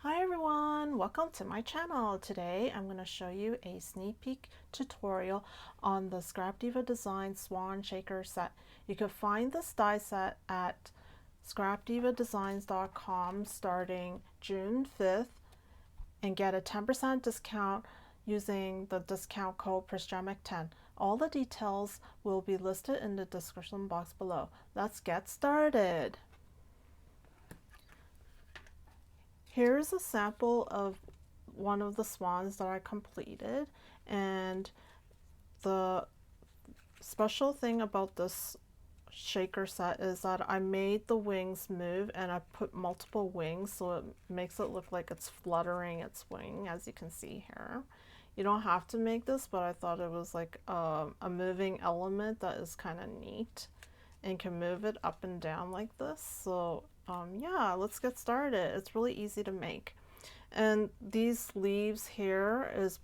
Hi everyone, welcome to my channel. Today I'm going to show you a sneak peek tutorial on the Diva Designs Swan Shaker set. You can find this die set at scrapdivadesigns.com starting June 5th and get a 10% discount using the discount code prisgemicinc. All the details will be listed in the description box below. Let's get started. Here's a sample of one of the swans that I completed, and the special thing about this shaker set is that I made the wings move and I put multiple wings so it makes it look like it's fluttering its wing, as you can see here. You don't have to make this, but I thought it was like a moving element that is kind of neat and can move it up and down like this. So yeah, let's get started. It's really easy to make. And these leaves here is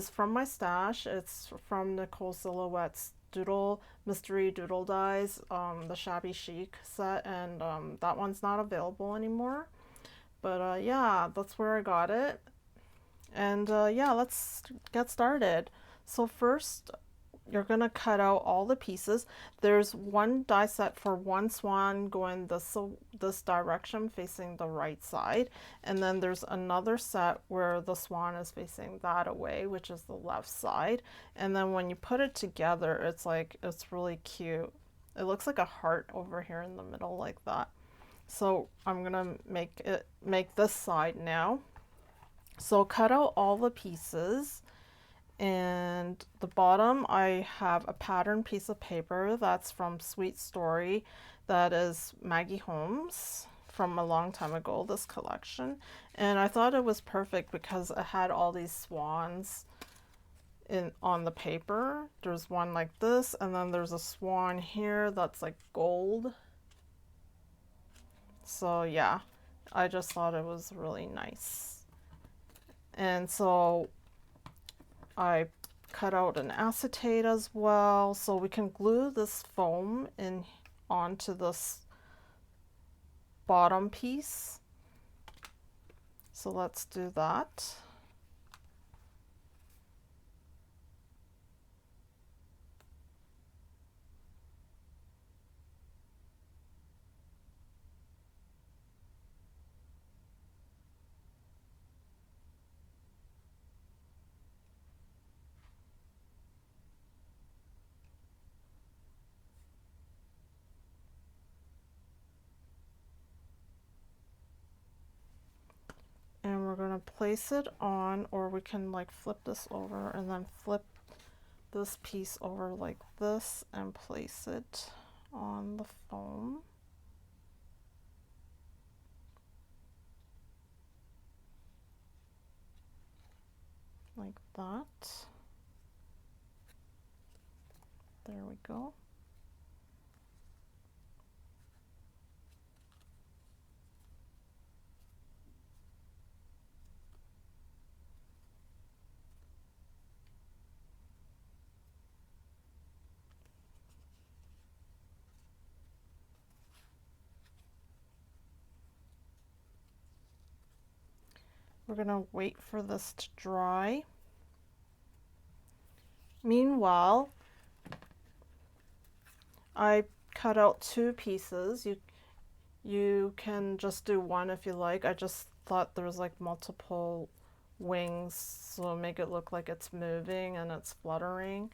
from my stash. It's from Nicole Silhouette's Mystery Doodle Dies, the Shabby Chic set, and that one's not available anymore. But yeah, that's where I got it. And yeah, let's get started. So first, you're gonna cut out all the pieces. There's one die set for one swan going this direction facing the right side, and then there's another set where the swan is facing that away, which is the left side. And then when you put it together, it's really cute. It looks like a heart over here in the middle like that. So I'm gonna make this side now. So cut out all the pieces. And the bottom, I have a pattern piece of paper that's from Sweet Story, that is Maggie Holmes from a long time ago, this collection. And I thought it was perfect because it had all these swans on the paper. There's one like this, and then there's a swan here that's like gold. So yeah, I just thought it was really nice. And so I cut out an acetate as well, so we can glue this foam in onto this bottom piece. So let's do that. And we're going to place it on, or we can like flip this over and then flip this piece over like this and place it on the foam. Like that. There we go. We're going to wait for this to dry. Meanwhile, I cut out two pieces. You can just do one if you like. I just thought there was like multiple wings, so make it look like it's moving and it's fluttering.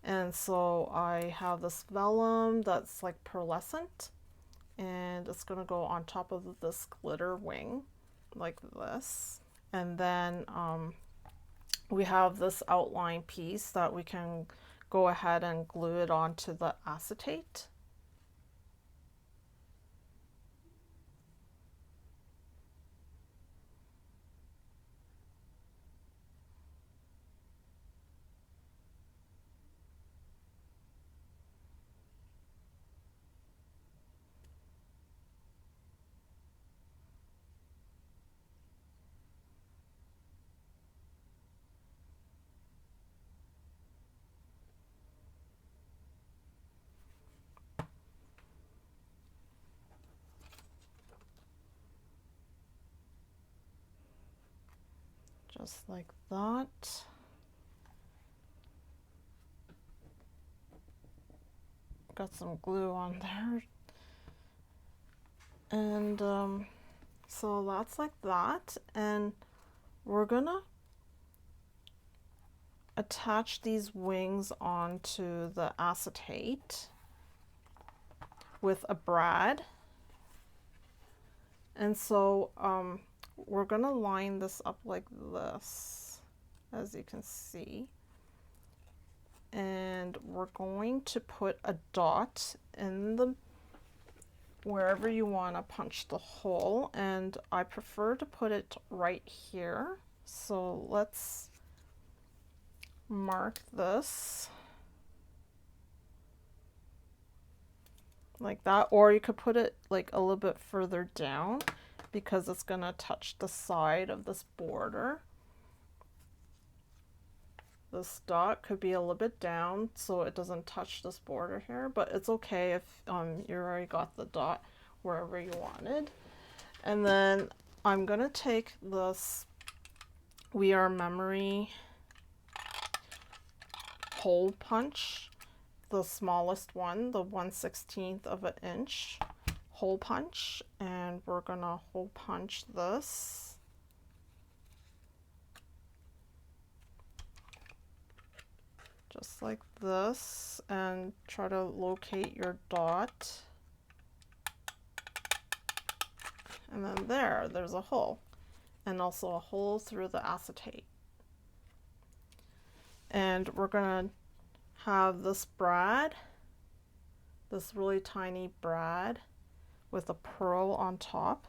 And so I have this vellum that's like pearlescent, and it's gonna go on top of this glitter wing like this. And then we have this outline piece that we can go ahead and glue it onto the acetate. just like that. Got some glue on there. And so that's like that. And we're gonna attach these wings onto the acetate with a brad. And so we're gonna line this up like this, as you can see. And we're going to put a dot in the wherever you want to punch the hole, and I prefer to put it right here. So let's mark this like that, or you could put it like a little bit further down because it's going to touch the side of this border. This dot could be a little bit down so it doesn't touch this border here, but it's okay if you already got the dot wherever you wanted. And then I'm gonna take this We Are Memory hole punch, the smallest one, the 1/16 of an inch hole punch, and we're gonna hole punch this. Just like this, and try to locate your dot. And then there's a hole, and also a hole through the acetate. And we're gonna have this brad, this really tiny brad with a pearl on top,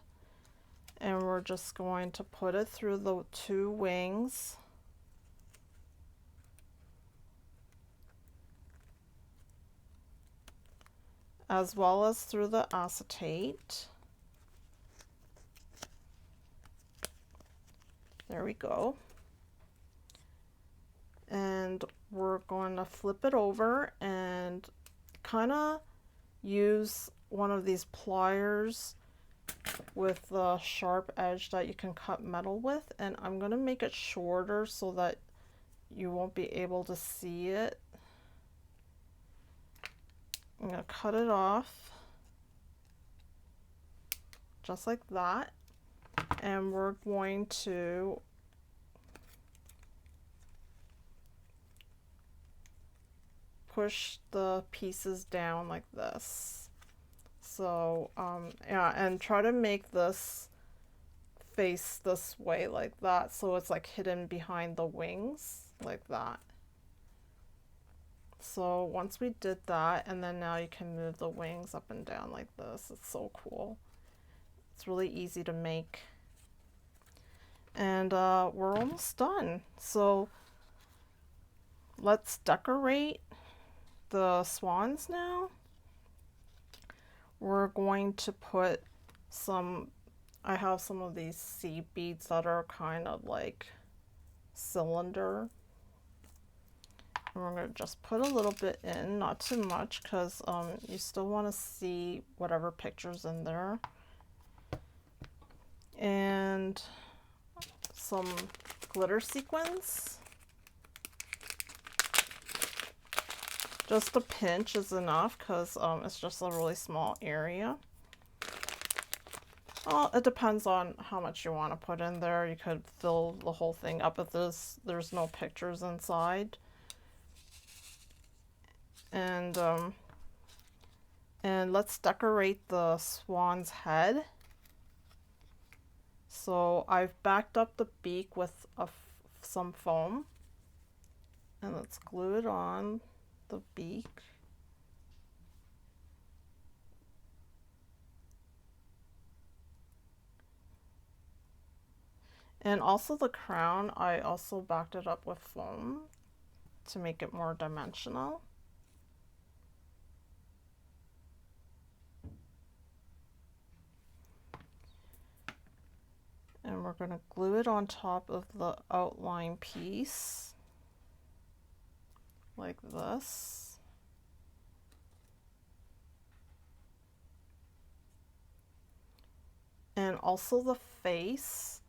and we're just going to put it through the two wings. As well as through the acetate. There we go. And we're going to flip it over and kind of use one of these pliers with the sharp edge that you can cut metal with, and I'm going to make it shorter so that you won't be able to see it. I'm going to cut it off just like that, and we're going to push the pieces down like this. So yeah, and try to make this face this way like that, so it's like hidden behind the wings like that. So once we did that, and then now you can move the wings up and down like this. It's so cool. It's really easy to make. And we're almost done. So let's decorate the swans now. We're going to put some, I have some of these seed beads that are kind of like cylinder. And we're going to just put a little bit in, not too much, because you still want to see whatever picture's in there. And some glitter sequins. Just a pinch is enough because it's just a really small area. Well, it depends on how much you want to put in there. You could fill the whole thing up with this. There's no pictures inside. And let's decorate the swan's head. So I've backed up the beak with some foam, and let's glue it on the beak. And also the crown, I also backed it up with foam to make it more dimensional. And we're going to glue it on top of the outline piece like this. And also the face,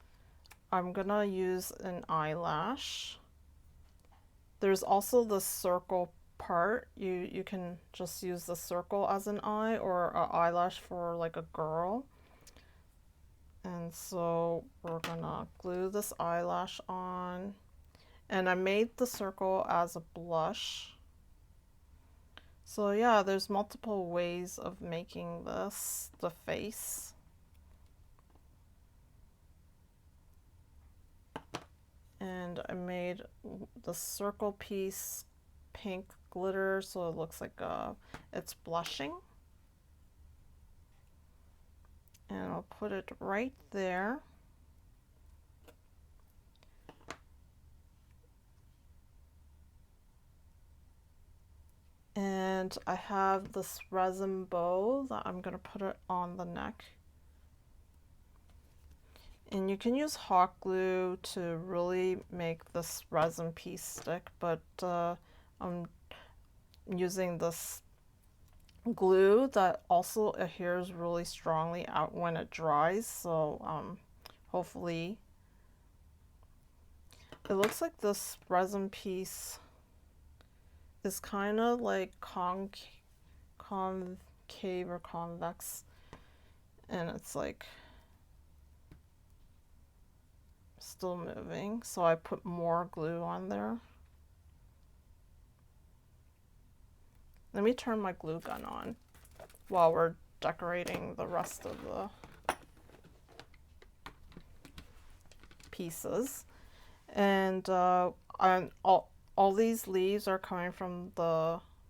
I'm gonna use an eyelash. There's also the circle part. You can just use the circle as an eye or an eyelash for like a girl. And so we're gonna glue this eyelash on. And I made the circle as a blush. So yeah, there's multiple ways of making this, the face. And I made the circle piece pink glitter so it looks like it's blushing. And I'll put it right there. And I have this resin bow that I'm gonna put it on the neck. And you can use hot glue to really make this resin piece stick, but I'm using this glue that also adheres really strongly out when it dries, so hopefully it looks like this resin piece is kind of like concave or convex, and it's like still moving, so I put more glue on there. Let me turn my glue gun on while we're decorating the rest of the pieces. And all these leaves are coming from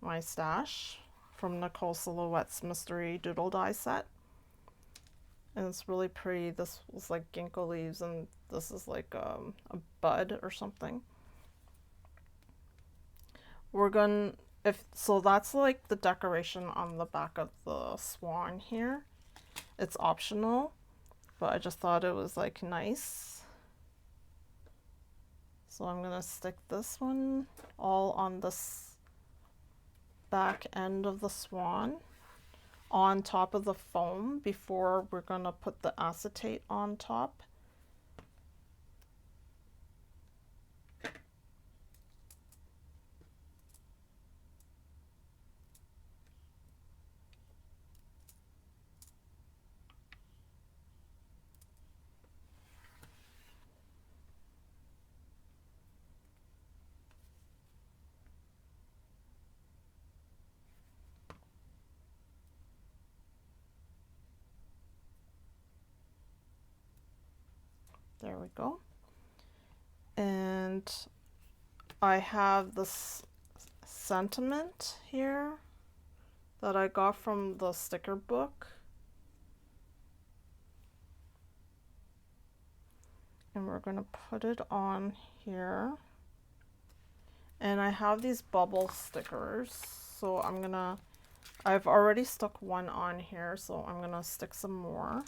my stash from Nicole Silhouette's Mystery Doodle Die set. And it's really pretty. This was like ginkgo leaves, and this is like a bud or something. So that's like the decoration on the back of the swan here. It's optional, but I just thought it was like nice. So I'm gonna stick this one all on this back end of the swan on top of the foam before we're gonna put the acetate on top. There we go. And I have this sentiment here that I got from the sticker book. And we're gonna put it on here. And I have these bubble stickers, so I've already stuck one on here, so I'm gonna stick some more.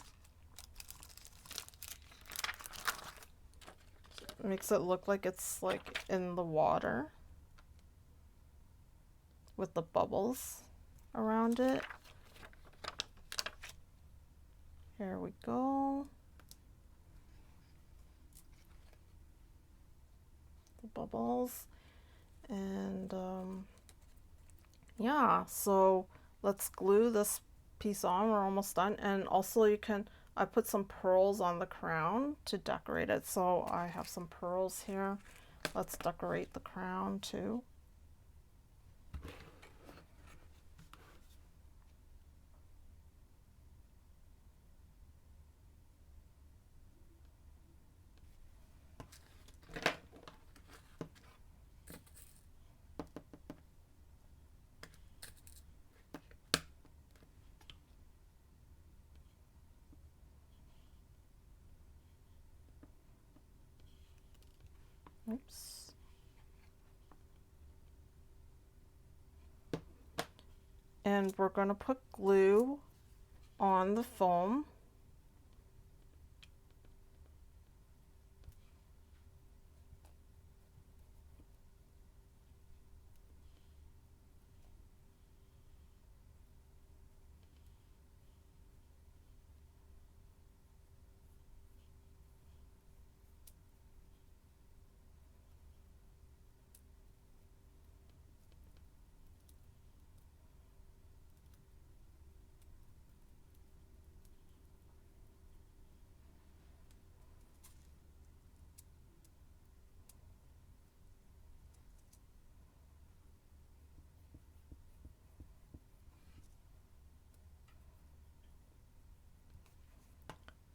It makes it look like it's like in the water with the bubbles around it. Here we go. The bubbles. And yeah, so let's glue this piece on. We're almost done. And also I put some pearls on the crown to decorate it. So I have some pearls here. Let's decorate the crown too. Oops. And we're going to put glue on the foam.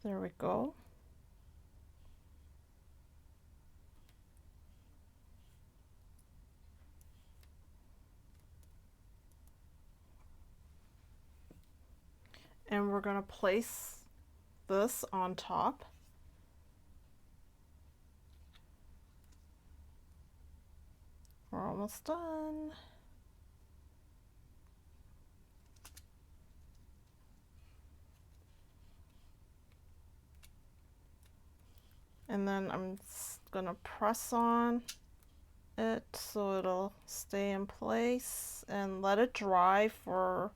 There we go. And we're going to place this on top. We're almost done. And then I'm going to press on it so it'll stay in place and let it dry for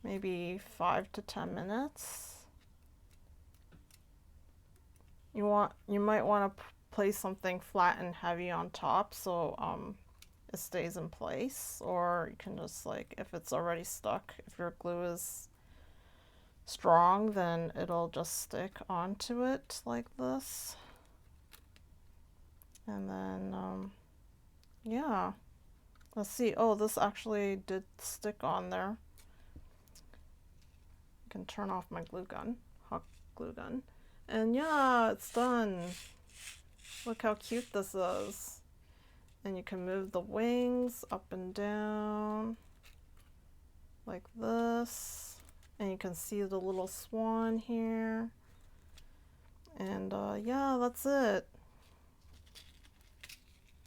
maybe 5 to 10 minutes. You might want to place something flat and heavy on top so it stays in place, or you can just, like, if it's already stuck, if your glue is strong, then it'll just stick onto it like this. And then yeah, let's see. Oh, this actually did stick on there. I can turn off my glue gun, hot glue gun. And yeah, it's done. Look how cute this is. And you can move the wings up and down like this. And you can see the little swan here. And yeah, that's it.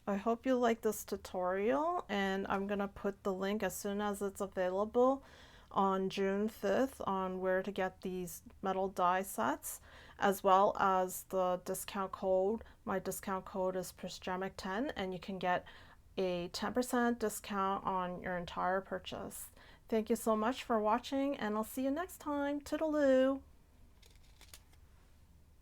I hope you like this tutorial, and I'm gonna put the link as soon as it's available on June 5th on where to get these metal die sets, as well as the discount code. My discount code is prisgemicinc, and you can get a 10% discount on your entire purchase. Thank you so much for watching, and I'll see you next time. Toodaloo!